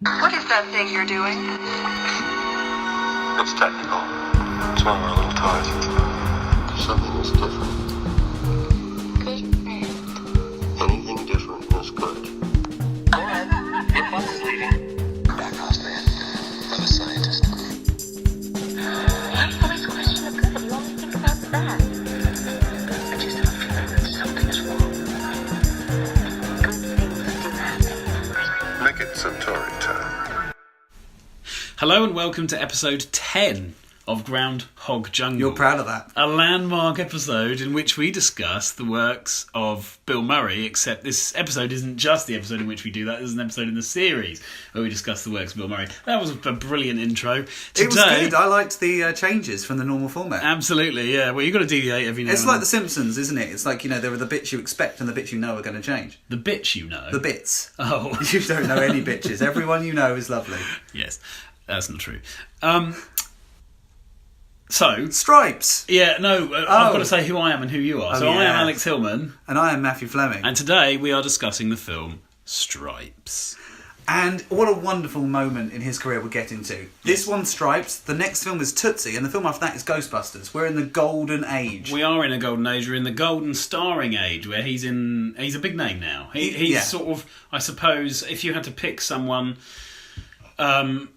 What is that thing you're doing? It's technical. It's when we're a little tired. Something is different. Good friend. Anything different is good. Go ahead. Your bus is leaving. Backhouse man. I'm a scientist. What's always a question of good? You only think about the bad. I just have a feeling that something is wrong. Good things do happen. Make it Centauri time. Hello and welcome to episode 10 of Groundhog Jungle. You're proud of that. A landmark episode in which we discuss the works of Bill Murray, except this episode isn't just the episode in which we do that. There's an episode in the series where we discuss the works of Bill Murray. That was a brilliant intro. It was good. I liked the changes from the normal format. Absolutely, yeah. Well, you've got to deviate every now and It's like The Simpsons, isn't it? It's like, you know, there are the bits you expect and the bits you know are going to change. The bits you know. The bits. Oh. You don't know any bitches. Everyone you know is lovely. Yes, that's not true. So... Stripes! Yeah, no, I've got to say who I am and who you are. I am Alex Hillman. And I am Matthew Fleming. And today we are discussing the film Stripes. And what a wonderful moment in his career we're getting to. This one's Stripes, the next film is Tootsie, and the film after that is Ghostbusters. We're in the golden age. We are in a golden age. We're in the golden starring age, where he's a big name now. He's sort of, I suppose, if you had to pick someone...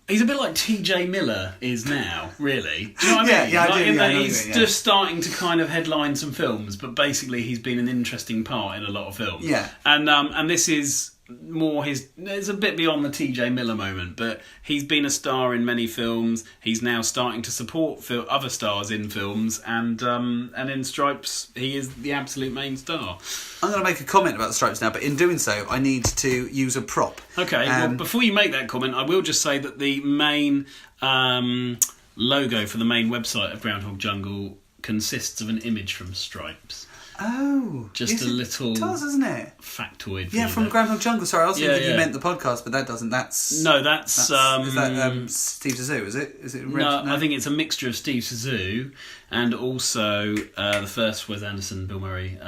he's a bit like TJ Miller is now, really. Do you know what I mean? Yeah, I like, do. in Yeah, that I know he's what you mean, just starting to kind of headline some films, but basically he's been an interesting part in a lot of films. Yeah. And this is more it's a bit beyond the TJ Miller moment, but he's been a star in many films. He's now starting to support other stars in films, and in Stripes he is the absolute main star. I'm going to make a comment about the Stripes now, but in doing so I need to use a prop. Okay, well, before you make that comment, I will just say that the main logo for the main website of Groundhog Jungle consists of an image from Stripes. Oh. Just a little... It does, isn't it? Factoid. Yeah, from Groundhog Jungle. Sorry, I was thinking Yeah. you meant the podcast, but that doesn't. That's... No, that's is that Steve Zissou, is it? Is it no, I think it's a mixture of Steve Zissou and also the first Wes Anderson, Bill Murray.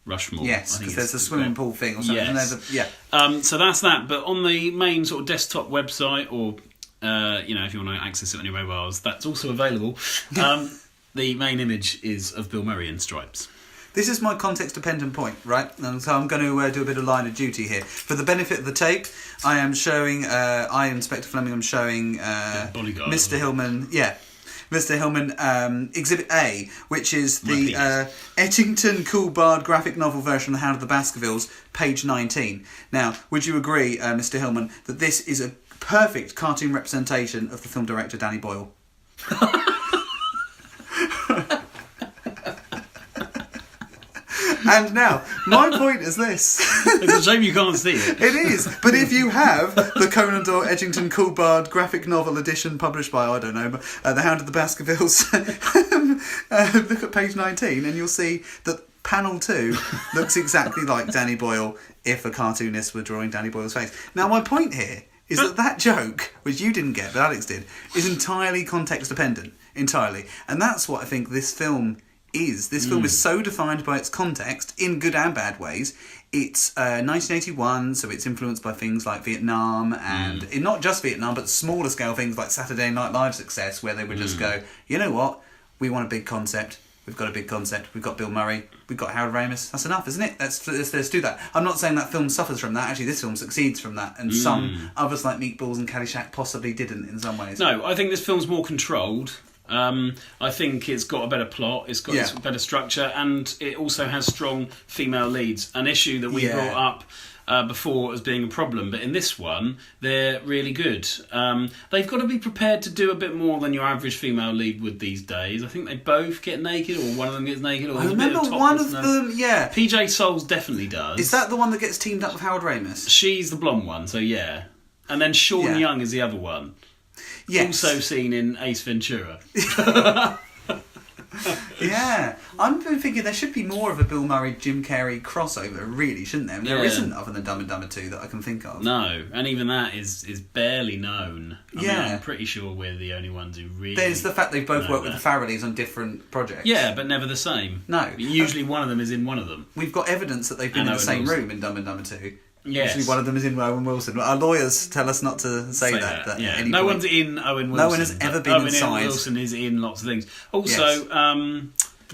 Rushmore. Yes, because there's a swimming pool thing or something. Yes. Yeah. So that's that. But on the main sort of desktop website, or if you want to access it on your mobiles, that's also available. The main image is of Bill Murray in Stripes. This is my context-dependent point, right? And so I'm going to do a bit of line of duty here. For the benefit of the tape, I am showing, Inspector Fleming, I'm showing Bodyguard, Mr. Hillman, Mr. Hillman, Exhibit A, which is the Ettington Coolbard graphic novel version of The Hound of the Baskervilles, page 19. Now, would you agree, Mr. Hillman, that this is a perfect cartoon representation of the film director Danny Boyle? And now, my point is this. It's a shame you can't see it. It is, but if you have the Conan Doyle Edgington Coolbard graphic novel edition published by, I don't know, The Hound of the Baskervilles, look at page 19 and you'll see that panel 2 looks exactly like Danny Boyle if a cartoonist were drawing Danny Boyle's face. Now, my point here is that joke, which you didn't get, but Alex did, is entirely context dependent. Entirely. And that's what I think this film is. This film is so defined by its context, in good and bad ways. It's 1981, so it's influenced by things like Vietnam, and not just Vietnam, but smaller scale things like Saturday Night Live success, where they would just go, you know what, we want a big concept. We've got a big concept. We've got Bill Murray. We've got Harold Ramis. That's enough, isn't it? Let's do that. I'm not saying that film suffers from that. Actually, this film succeeds from that. And some others, like Meatballs and Caddyshack, possibly didn't in some ways. No, I think this film's more controlled. I think it's got a better plot, it's got a better structure, and it also has strong female leads. An issue that we brought up before as being a problem, but in this one, they're really good. They've got to be prepared to do a bit more than your average female lead would these days. I think they both get naked, or one of them gets naked, or I remember one of them, PJ Souls definitely does. Is that the one that gets teamed up with Harold Ramis? She's the blonde one, so yeah. And then Sean Young is the other one. Yes. Also seen in Ace Ventura. Yeah. I've been thinking there should be more of a Bill Murray, Jim Carrey crossover, really, shouldn't there? There isn't, other than Dumb and Dumber 2 that I can think of. No, and even that is barely known. I mean, Yeah. I'm pretty sure we're the only ones who really... There's the fact they've both know worked with that. the Farrellys on different projects. Yeah, but never the same. No. Usually one of them is in one of them. We've got evidence that they've been in the same room in Dumb and Dumber 2. Yes. Usually one of them is in Owen Wilson. Our lawyers tell us not to say that. At Yeah. any No point. one's in Owen Wilson. No one has ever been Owen inside. Wilson is in lots of things. Also,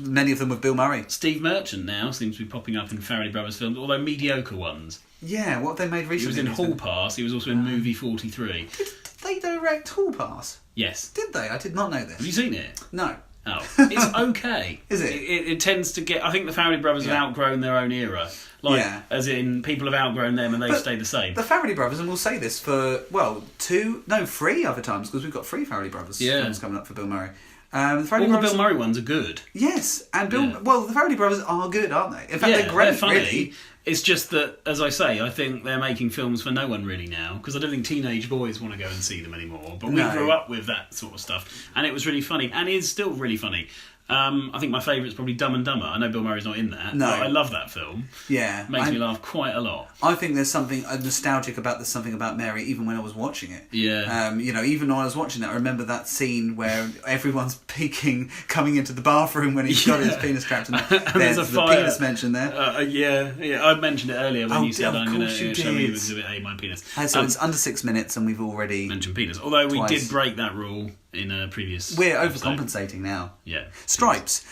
Many of them with Bill Murray. Steve Merchant now seems to be popping up in Farrelly Brothers films, although mediocre ones. Yeah, what have they made recently? He was in Hall Pass. He was also in Movie 43. Did they direct Hall Pass? Yes. Did they? I did not know this. Have you seen it? No. Oh, it's okay. Is it? It tends to get. I think the Farrelly Brothers have outgrown their own era. Like, as in, people have outgrown them and they've stayed the same. The Farrelly Brothers, and we'll say this for, 3 other times, because we've got 3 Farrelly Brothers films coming up for Bill Murray. All the Bill Murray ones are good. Yes, and the Farrelly Brothers are good, aren't they? In fact, they're great. They're funny. Really. It's just that, as I say, I think they're making films for no one really now, because I don't think teenage boys want to go and see them anymore. But we grew up with that sort of stuff, and it was really funny, and is still really funny. I think my favourite's probably Dumb and Dumber. I know Bill Murray's not in that, but I love that film. Yeah. Makes me laugh quite a lot. I think there's something nostalgic about There's Something About Mary, even when I was watching it. Yeah. Even when I was watching it, I remember that scene where everyone's peeking, coming into the bathroom when he's got his penis trapped in there. There's a fire. Penis mentioned there. Yeah. I mentioned it earlier when you said I'm going to show you did. Exhibit A, my penis. So it's under 6 minutes and we've already mentioned penis. Although we twice. did break that rule in a previous We're episode. overcompensating now. Yeah. Stripes.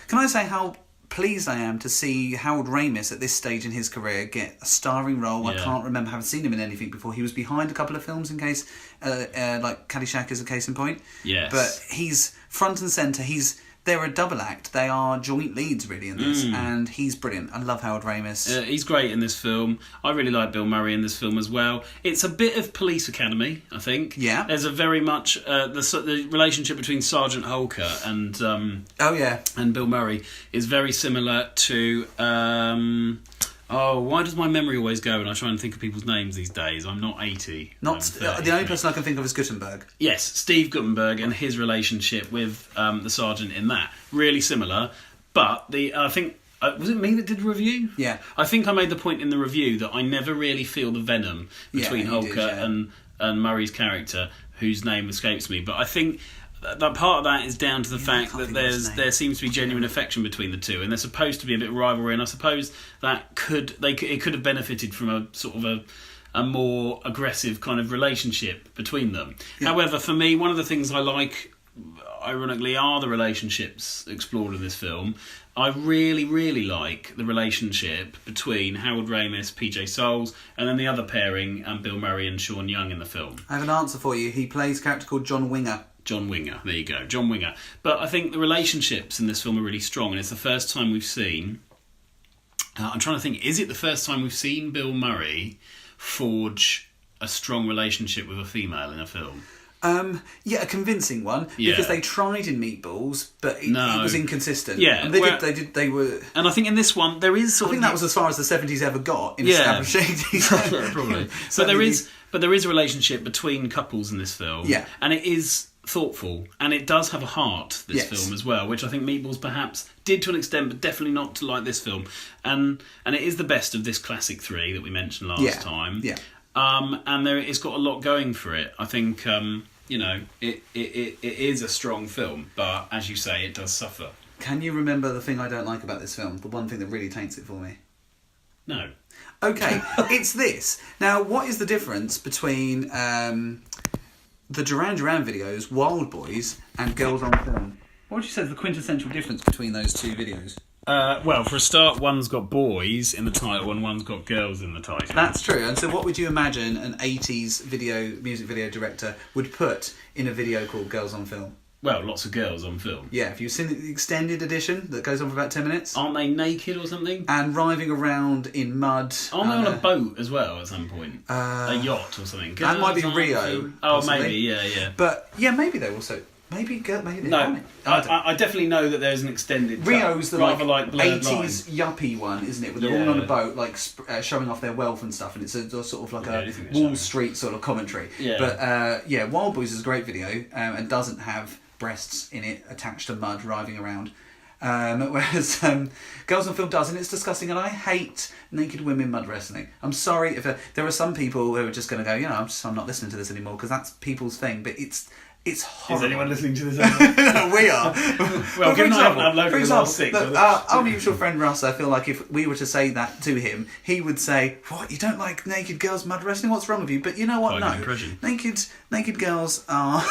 Can I say how pleased I am to see Harold Ramis at this stage in his career get a starring role? I can't remember having seen him in anything before. He was behind a couple of films in case, like Caddyshack is a case in point. Yes. But he's front and centre. They're a double act. They are joint leads, really, in this. And he's brilliant. I love Harold Ramis. He's great in this film. I really like Bill Murray in this film as well. It's a bit of Police Academy, I think. Yeah. There's a very much... the relationship between Sergeant Holker and... and Bill Murray is very similar to... why does my memory always go when I try and think of people's names these days? I'm not 80. The only person I can think of is Gutenberg. Yes, Steve Gutenberg and his relationship with the sergeant in that. Really similar. But I think... was it me that did the review? Yeah. I think I made the point in the review that I never really feel the venom between Holker and Murray's character, whose name escapes me. But I think... that part of that is down to the fact that there seems to be genuine affection between the two, and they're supposed to be a bit of rivalry. And I suppose that it could have benefited from a sort of a more aggressive kind of relationship between them. Yeah. However, for me, one of the things I like, ironically, are the relationships explored in this film. I really, really like the relationship between Harold Ramis, PJ Soles, and then the other pairing, Bill Murray and Sean Young in the film. I have an answer for you. He plays a character called John Winger. John Winger, there you go, John Winger. But I think the relationships in this film are really strong, and it's the first time we've seen... I'm trying to think, is it the first time we've seen Bill Murray forge a strong relationship with a female in a film? A convincing one, because they tried in Meatballs, but it was inconsistent. Yeah, and they were. And I think in this one there is sort I think that was as far as the 70s ever got in establishing these. Probably. So there is a relationship between couples in this film. Yeah, and it is thoughtful, and it does have a heart, this film as well, which I think Meatballs perhaps did to an extent, but definitely not to like this film. And it is the best of this classic three that we mentioned last time. Yeah. And it's got a lot going for it. I think it is a strong film, but as you say, it does suffer. Can you remember the thing I don't like about this film? The one thing that really taints it for me? No. Okay, it's this. Now, what is the difference between the Duran Duran videos, Wild Boys, and Girls on Film? What would you say is the quintessential difference between those two videos? Well, for a start, one's got boys in the title and one's got girls in the title. That's true. And so what would you imagine an 80s music video director would put in a video called Girls on Film? Well, lots of girls on film. Yeah, have you seen the extended edition that goes on for about 10 minutes? Aren't they naked or something? And writhing around in mud. Aren't they on a boat as well at some point? A yacht or something? Girls that might be Rio. Oh, maybe, yeah. But, maybe they also... Maybe they no, I definitely know that there's an extended Rio's the rather like 80s yuppie one, isn't it? Where they're all on a boat, like showing off their wealth and stuff, and it's a sort of like a Wall Street sort of commentary. Yeah. But Wild Boys is a great video and doesn't have breasts in it attached to mud writhing around. Whereas Girls on Film does, and it's disgusting, and I hate naked women mud wrestling. I'm sorry if there are some people who are just going to go, I'm not listening to this anymore because that's people's thing, but it's It's horrible. Is anyone listening to this? We are. Well, given I haven't uploaded for the example, last 6. our mutual friend Russ, I feel like if we were to say that to him, he would say, "What? You don't like naked girls mud wrestling? What's wrong with you?" But you know what? Quite a No, good impression. naked girls are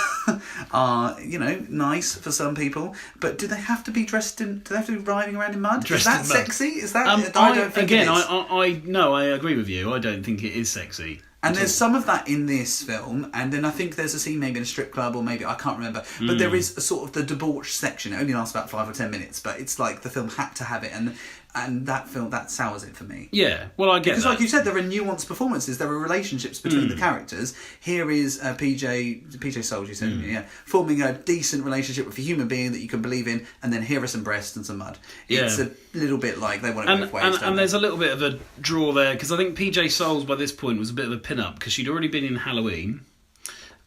nice for some people. But do they have to be dressed in? Do they have to be riding around in mud? Dressed is that in mud. sexy? Is that? I don't think again, it is. I agree with you. I don't think it is sexy. And there's some of that in this film, and then I think there's a scene maybe in a strip club, or maybe, I can't remember, but there is a sort of the debauch section. It only lasts about 5 or 10 minutes, but it's like the film had to have it, and that film, that sours it for me. Yeah, well, I get Because that. like you said, there are nuanced performances, there are relationships between the characters. Here is PJ Souls, you said, yeah, forming a decent relationship with a human being that you can believe in, and then here are some breasts and some mud. It's a little bit like they want it both ways. And there's a little bit of a draw there, because I think PJ Souls by this point was a bit of a pin-up, because she'd already been in Halloween.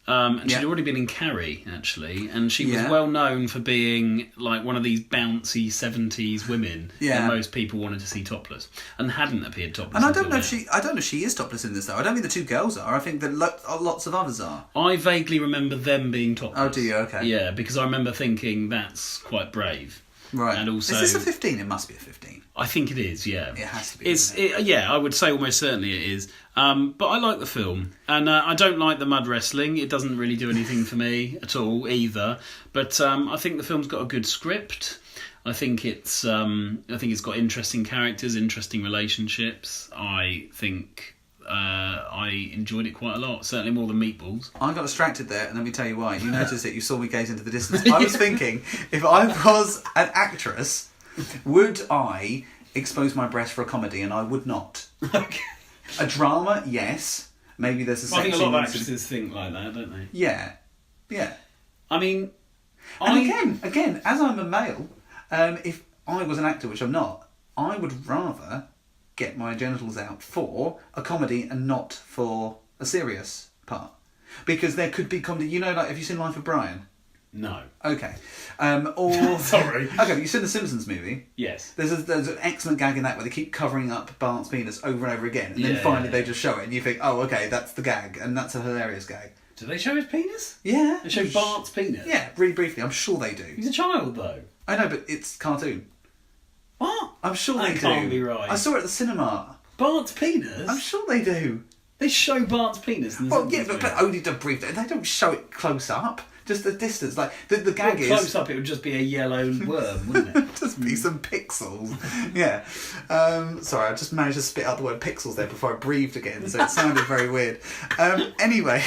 And she'd already been in Carrie, actually, and she was well known for being like one of these bouncy 70s women that most people wanted to see topless, and hadn't appeared topless. And I don't know if she is topless in this though. I don't think the two girls are. I think that lots of others are. I vaguely remember them being topless. Oh, do you? Okay. Yeah, because I remember thinking that's quite brave. Right. And also, is this a 15? It must be a 15. I think it is, yeah. It has to be. Yeah, I would say almost certainly it is. But I like the film, and I don't like the mud wrestling. It doesn't really do anything for me at all either. But I think the film's got a good script. I think it's got interesting characters, interesting relationships. I think I enjoyed it quite a lot, certainly more than Meatballs. I got distracted there, and let me tell you why. You noticed it, you saw me gaze into the distance. I was thinking, if I was an actress, would I expose my breast for a comedy? And I would not. Okay. A drama, yes. Maybe there's a I think a sexy lot of one. actresses think like that, don't they? Yeah. Yeah. I mean... And again, as I'm a male, if I was an actor, which I'm not, I would rather get my genitals out for a comedy and not for a serious part. Because there could be comedy... You know, like, have you seen Life of Brian? No. Okay. Or Sorry. Okay, but you've seen the Simpsons movie. Yes. There's an excellent gag in that where they keep covering up Bart's penis over and over again, and then finally they just show it, and you think, oh, okay, that's the gag, and that's a hilarious gag. Do they show his penis? Yeah. They show Bart's penis? Yeah, really briefly. I'm sure they do. He's a child, though. I know, but it's cartoon. What? I'm sure That they do. can't be right. I saw it at the cinema. Bart's penis? I'm sure they do. They show Bart's penis in the Well, yeah, Simpsons but only to brief. They don't show it close up. Just the distance. Like the gag movie. is Close up, it would just be a yellow worm, wouldn't it? just be some pixels. Yeah. Sorry, I just managed to spit out the word pixels there before I breathed again, so it sounded very weird. Anyway,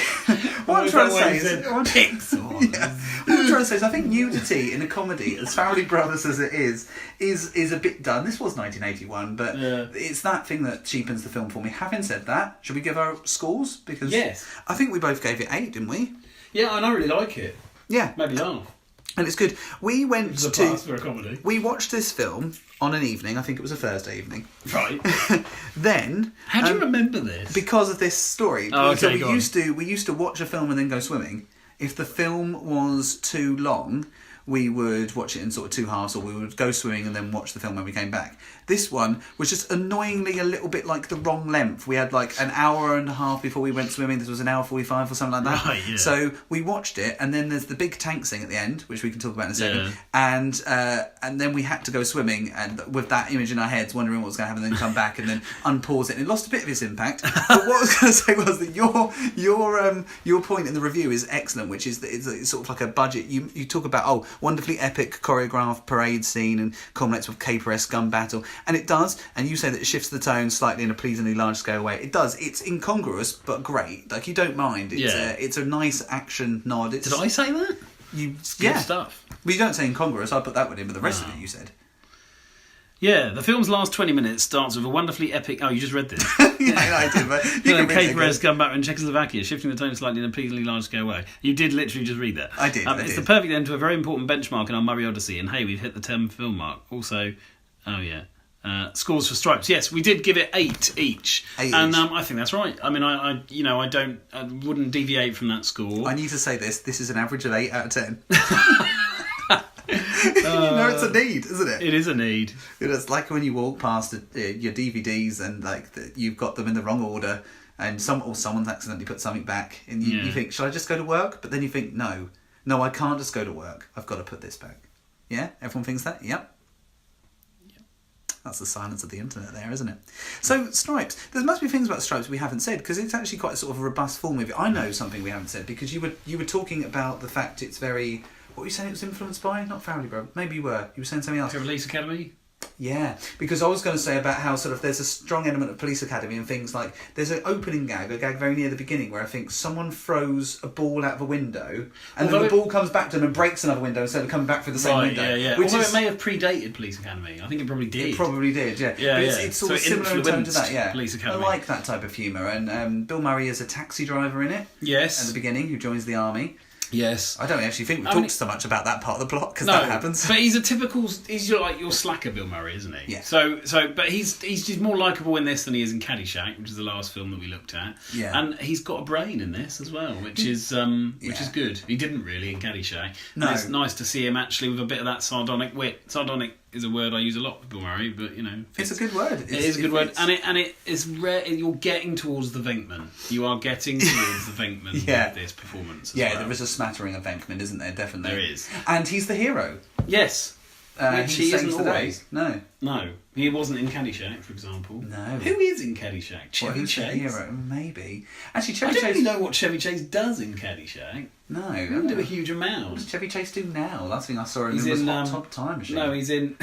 what I'm trying to say is... Pixels. Yeah. What I'm trying to say is I think nudity in a comedy, as Family Brothers as it is a bit done. This was 1981, but it's that thing that cheapens the film for me. Having said that, should we give our scores? Because yes. I think we both gave it 8, didn't we? Yeah, and I really like it. Yeah. Made me laugh. And it's good. We went It's a to... pass for a comedy. We watched this film on an evening. I think it was a Thursday evening. Right. Then... How do you remember this? Because of this story. Oh, okay, so we go on. used to watch a film and then go swimming. If the film was too long, we would watch it in sort of 2 halves, or we would go swimming and then watch the film when we came back. This one was just annoyingly a little bit like the wrong length. We had like an hour and a half before we went swimming. This was an hour 45 or something like that. Right, yeah. So we watched it, and then there's the big tank scene at the end, which we can talk about in a second. Yeah. And then we had to go swimming, and with that image in our heads, wondering what was going to happen, and then come back and then unpause it. And it lost a bit of its impact. But what I was going to say was that your point in the review is excellent, which is that it's sort of like a budget. You talk about wonderfully epic choreographed parade scene and culminates with caper-esque gun battle, and it does. And you say that it shifts the tone slightly in a pleasingly large scale way. It does. It's incongruous but great. Like, you don't mind. It's a nice action nod. Did I say that? Good stuff. Well, you don't say incongruous. I put that one in, but the rest of it you said. Yeah, the film's last 20 minutes starts with a wonderfully epic... Oh, you just read this. Yeah, I did, but you can read it Caper-esque gun battle in Czechoslovakia, shifting the tone slightly in a pleasingly large-scale way. You did literally just read that. I did. It's the perfect end to a very important benchmark in our Murray Odyssey, and hey, we've hit the 10 film mark. Also, scores for Stripes. Yes, we did give it 8 each. 8 and each. I think that's right. I mean, I wouldn't deviate from that score. I need to say this. This is an average of 8 out of 10. It's a need, isn't it? It is a need. It's like when you walk past your DVDs and you've got them in the wrong order, and someone's accidentally put something back, and you think, should I just go to work? But then you think, no, No, I can't just go to work. I've got to put this back. Yeah? Everyone thinks that? Yep. That's the silence of the internet there, isn't it? So, Stripes. There must be things about Stripes we haven't said, because it's actually quite a sort of a robust full movie. I know something we haven't said, because you were talking about the fact it's very... What were you saying it was influenced by? Not Family Bro. Maybe you were. You were saying something else. Police Academy? Yeah, because I was going to say about how sort of there's a strong element of Police Academy and things like there's an opening gag, a gag very near the beginning where I think someone throws a ball out of a window and then the ball comes back to them and breaks another window instead of coming back through the same window. Yeah. Although it may have predated Police Academy. I think it probably did. It probably did, yeah. Yeah, but yeah. It's sort of So it similar in tone to that, yeah. Police Academy. I like that type of humour. And Bill Murray is a taxi driver in it. Yes. At the beginning, who joins the army. Yes. I don't actually think we talked so much about that part of the plot because No, that happens. but he's a typical. He's like your slacker Bill Murray, isn't he? Yeah. But he's just more likeable in this than he is in Caddyshack, which is the last film that we looked at. Yeah. And he's got a brain in this as well, which is good. He didn't really in Caddyshack. No. And it's nice to see him actually with a bit of that sardonic wit. Sardonic is a word I use a lot with Bill Murray, but it's a good word. It is a good word, and it is rare. You're getting towards the Venkman. You are getting towards the Venkman with this performance. As well. There is a smattering of Venkman, isn't there? Definitely, there is, and he's the hero. Yes, which he isn't always. No, he wasn't in Caddyshack, for example. No, who is in Caddyshack? Chevy Chase. The hero? Maybe. Actually, Chevy I don't Chase. really know what Chevy Chase does in Caddyshack. No, He doesn't do a huge What amount. does Chevy Chase do now? Last thing I saw him He's was in, Hot Top Time Machine. No, he's in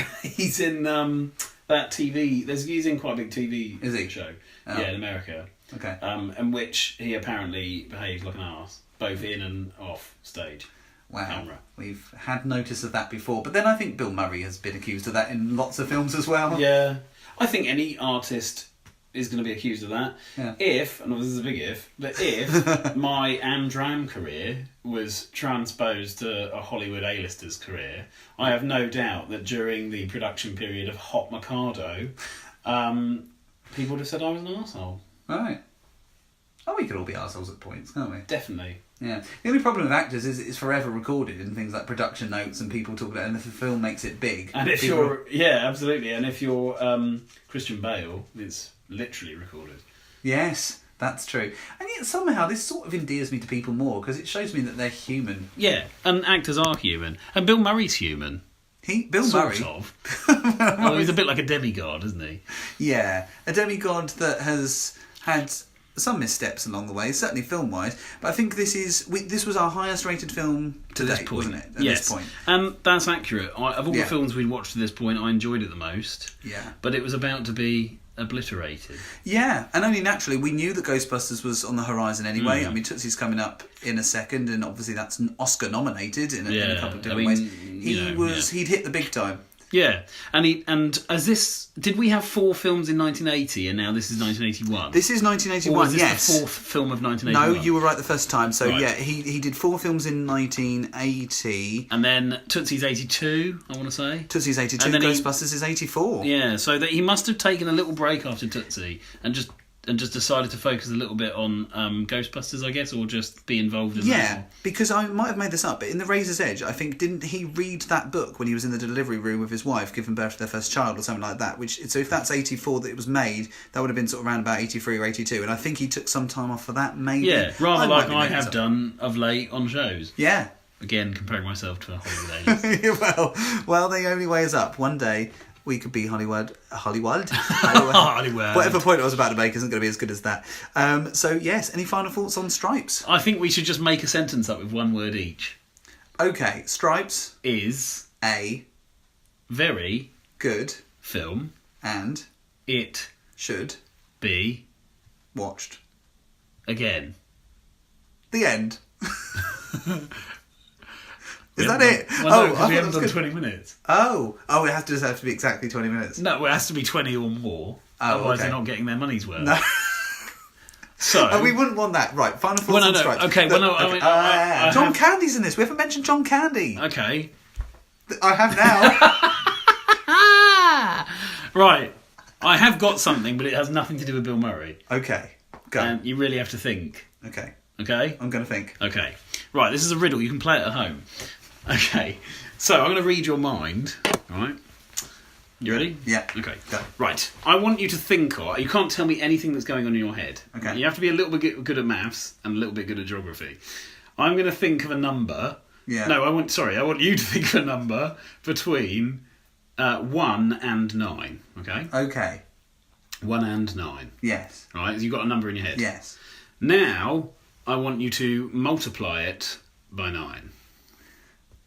that TV. He's in quite a big TV Is he? show. Oh. Yeah, in America. Okay. In which he apparently behaves like an arse, both in and off stage. Wow. Camera. We've had notice of that before, but then I think Bill Murray has been accused of that in lots of films as well. Yeah, I think any artist is going to be accused of that. Yeah. If, and this is a big if, but if my Amdram career was transposed to a Hollywood A-lister's career, I have no doubt that during the production period of Hot Mikado, people would have said I was an arsehole. Right. Oh, we could all be arseholes at points, can't we? Definitely. Yeah. The only problem with actors is it's forever recorded in things like production notes and people talk about it, and if the film makes it big... And if you're... Yeah, absolutely. And if you're Christian Bale, it's literally recorded. Yes, that's true. And yet somehow this sort of endears me to people more because it shows me that they're human. Yeah, and actors are human. And Bill Murray's human. Bill Murray? Sort of. Well, he's a bit like a demigod, isn't he? Yeah, a demigod that has had some missteps along the way, certainly film-wise. But I think this was our highest-rated film to this date, point. wasn't it? At yes. this point. And that's accurate. Of all the Yeah. films we'd watched to this point, I enjoyed it the most. Yeah. But it was about to be obliterated. Yeah, and only naturally, we knew that Ghostbusters was on the horizon anyway. I mean, Tootsie's coming up in a second, and obviously that's Oscar nominated in a couple of different ways. He'd hit the big time. Yeah, and as this, did we have 4 films in 1980, and now this is 1981? This is 1981. Or was this yes. the 4th film of 1981? No, you were right the first time. So Right. yeah, he did 4 films in 1980. And then Tootsie's 82, I want to say. Tootsie's 82. And then Ghostbusters is 84. Yeah, so that he must have taken a little break after Tootsie and just decided to focus a little bit on Ghostbusters, I guess, or just be involved in that. Yeah, because I might have made this up, but in The Razor's Edge, I think, didn't he read that book when he was in the delivery room with his wife, giving birth to their first child or something like that? So if that's 84 that it was made, that would have been sort of around about 83 or 82, and I think he took some time off for that, maybe. Yeah, rather like might be I making this have up. done of late on shows. Yeah. Again, comparing myself to a Hollywood A-list. well, the only way is up. One day we could be Hollywood. Hollywood. Whatever point I was about to make isn't going to be as good as that. So yes, any final thoughts on Stripes? I think we should just make a sentence up with one word each. Okay, Stripes Is a very good film. and It should be watched. again. The end. Is We that haven't it? done- Well, no, I because thought we haven't that done was 20 minutes. Oh, it has to be exactly 20 minutes. No, it has to be 20 or more. Oh, Otherwise, okay. they're not getting their money's worth. No. So, We wouldn't want that. Right, final thoughts Well, no, on no, Stripes. okay, well, no, I mean, I John have- Candy's in this. We haven't mentioned John Candy. okay. I have now. Right. I have got something, but it has nothing to do with Bill Murray. Okay, go. And you really have to think. Okay, Okay? I'm going to think. Okay. Right, this is a riddle. You can play it at home. Okay. So, I'm going to read your mind. Right? You ready? Yeah. Okay. Go. Right. I want you to think, you can't tell me anything that's going on in your head. Okay. You have to be a little bit good at maths and a little bit good at geography. I'm going to think of a number, Yeah. No, I want you to think of a number between 1 and 9. Okay? Okay. 1 and 9. Yes. Right? So you've got a number in your head. Yes. Now, I want you to multiply it by 9.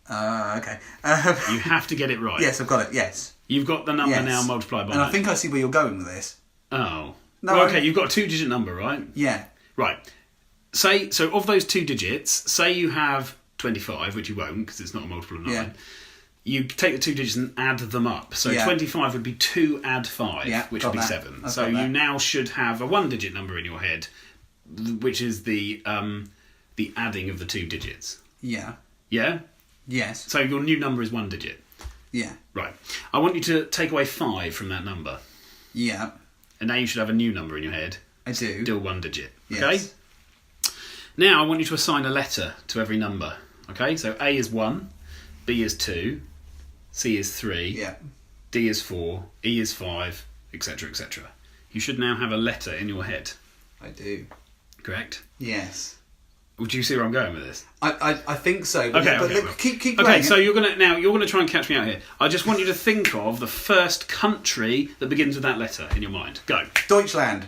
Okay. You have to get it right. Yes, I've got it. Yes. You've got the number Yes. now multiplied by And 9. I think I see where you're going with this. Oh. No, Well, okay, you've got a 2-digit number, right? Yeah. Right. So of those 2 digits, say you have 25, which you won't because it's not a multiple of 9. Yeah. You take the 2 digits and add them up. So Yeah. 25 would be 2 add 5, Yeah, which got would be that. 7. I've So got you that. now should have a 1-digit number in your head, which is the adding of the 2 digits. Yeah. Yeah? Yes. So your new number is 1 digit. Yeah. Right. I want you to take away 5 from that number. Yeah. And now you should have a new number in your head. I do. Still 1 digit. Yes. Okay? Now I want you to assign a letter to every number. Okay? So A is 1, B is 2, C is 3, Yeah. D is 4, E is 5, etc., etc. You should now have a letter in your head. I do. Correct? Yes. Would you see where I'm going with this? I think so. But, Okay, but okay, look, well. keep Okay, going. so you're gonna try and catch me out here. I just want you to think of the first country that begins with that letter in your mind. Go. Deutschland.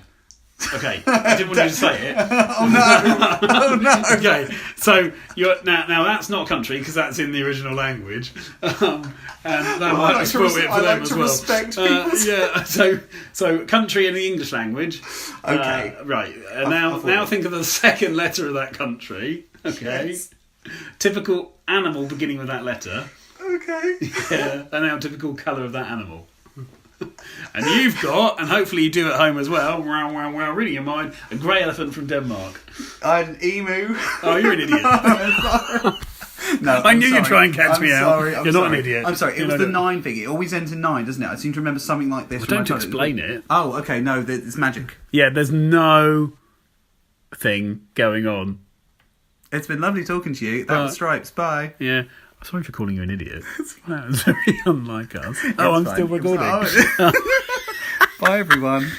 Okay, I didn't want you to say it. Oh no! Oh no! Okay, so you're now that's not country because that's in the original language, and that Well, might have spoiled it for them as well. respect people's... Yeah, so country in the English language. Okay. Right. I Now thought- think of the second letter of that country. Okay. Yes. Typical animal beginning with that letter. Okay. Yeah. And now typical colour of that animal. And you've got, and hopefully you do at home as well, reading your mind, a grey elephant from Denmark. An emu. Oh, you're an idiot. No, I I'm knew you'd sorry. try and catch I'm me out. sorry, You're not an idiot. I'm sorry. It You're was not the a- 9 figure. It always ends in 9, doesn't it? I seem to remember something like this. Well, from my don't childhood. explain it. Oh, okay. No, it's magic. Yeah, there's no thing going on. It's been lovely talking to you. That was Stripes. Bye. Yeah. Sorry for calling you an idiot. That was very unlike us. Oh, I'm It's still fine. recording. Bye, everyone.